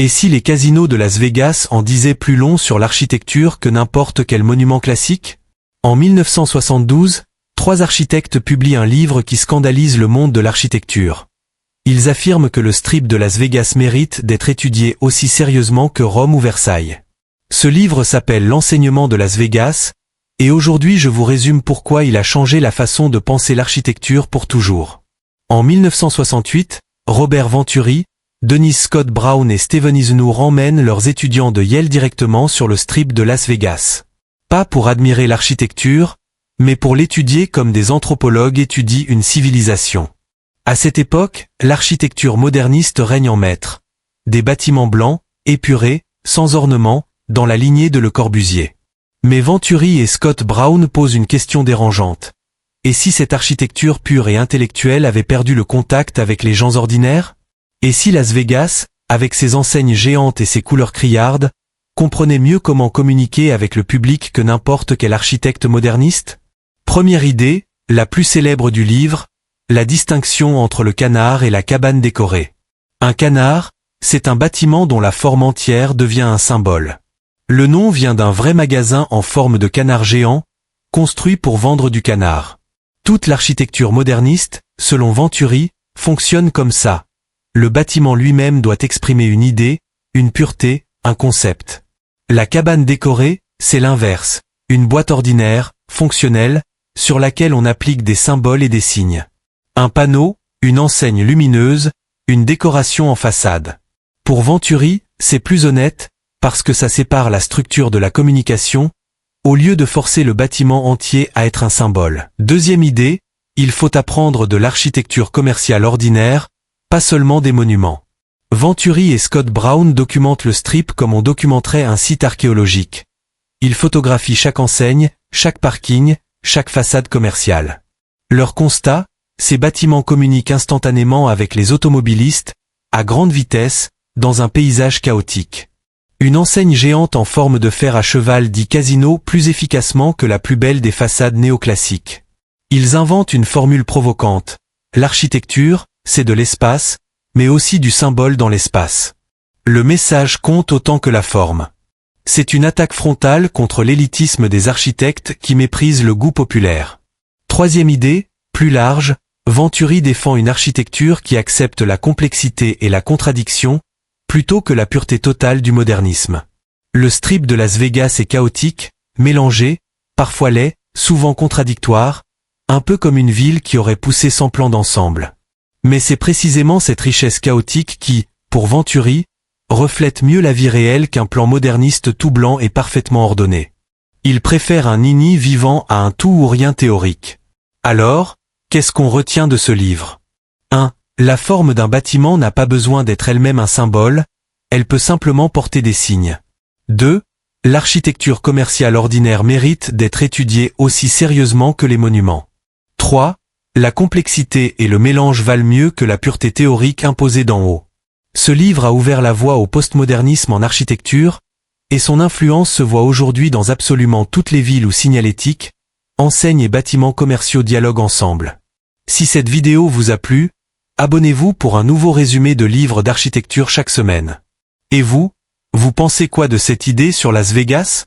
Et si les casinos de Las Vegas en disaient plus long sur l'architecture que n'importe quel monument classique? En 1972, 3 architectes publient un livre qui scandalise le monde de l'architecture. Ils affirment que le Strip de Las Vegas mérite d'être étudié aussi sérieusement que Rome ou Versailles. Ce livre s'appelle L'enseignement de Las Vegas, et aujourd'hui je vous résume pourquoi il a changé la façon de penser l'architecture pour toujours. En 1968, Robert Venturi, Denise Scott Brown et Steven Izenour emmènent leurs étudiants de Yale directement sur le Strip de Las Vegas. Pas pour admirer l'architecture, mais pour l'étudier comme des anthropologues étudient une civilisation. À cette époque, l'architecture moderniste règne en maître. Des bâtiments blancs, épurés, sans ornement, dans la lignée de Le Corbusier. Mais Venturi et Scott Brown posent une question dérangeante. Et si cette architecture pure et intellectuelle avait perdu le contact avec les gens ordinaires? Et si Las Vegas, avec ses enseignes géantes et ses couleurs criardes, comprenait mieux comment communiquer avec le public que n'importe quel architecte moderniste? Première idée, la plus célèbre du livre, la distinction entre le canard et la cabane décorée. Un canard, c'est un bâtiment dont la forme entière devient un symbole. Le nom vient d'un vrai magasin en forme de canard géant, construit pour vendre du canard. Toute l'architecture moderniste, selon Venturi, fonctionne comme ça. Le bâtiment lui-même doit exprimer une idée, une pureté, un concept. La cabane décorée, c'est l'inverse, une boîte ordinaire, fonctionnelle, sur laquelle on applique des symboles et des signes. Un panneau, une enseigne lumineuse, une décoration en façade. Pour Venturi, c'est plus honnête, parce que ça sépare la structure de la communication, au lieu de forcer le bâtiment entier à être un symbole. Deuxième idée, il faut apprendre de l'architecture commerciale ordinaire, pas seulement des monuments. Venturi et Scott Brown documentent le Strip comme on documenterait un site archéologique. Ils photographient chaque enseigne, chaque parking, chaque façade commerciale. Leur constat, ces bâtiments communiquent instantanément avec les automobilistes, à grande vitesse, dans un paysage chaotique. Une enseigne géante en forme de fer à cheval dit casino plus efficacement que la plus belle des façades néoclassiques. Ils inventent une formule provocante. L'architecture, c'est de l'espace, mais aussi du symbole dans l'espace. Le message compte autant que la forme. C'est une attaque frontale contre l'élitisme des architectes qui méprisent le goût populaire. Troisième idée, plus large, Venturi défend une architecture qui accepte la complexité et la contradiction, plutôt que la pureté totale du modernisme. Le Strip de Las Vegas est chaotique, mélangé, parfois laid, souvent contradictoire, un peu comme une ville qui aurait poussé sans plan d'ensemble. Mais c'est précisément cette richesse chaotique qui, pour Venturi, reflète mieux la vie réelle qu'un plan moderniste tout blanc et parfaitement ordonné. Il préfère un nini vivant à un tout ou rien théorique. Alors, qu'est-ce qu'on retient de ce livre? 1. La forme d'un bâtiment n'a pas besoin d'être elle-même un symbole, elle peut simplement porter des signes. 2. L'architecture commerciale ordinaire mérite d'être étudiée aussi sérieusement que les monuments. 3. La complexité et le mélange valent mieux que la pureté théorique imposée d'en haut. Ce livre a ouvert la voie au postmodernisme en architecture, et son influence se voit aujourd'hui dans absolument toutes les villes où signalétique, enseignes et bâtiments commerciaux dialoguent ensemble. Si cette vidéo vous a plu, abonnez-vous pour un nouveau résumé de livres d'architecture chaque semaine. Et vous pensez quoi de cette idée sur Las Vegas?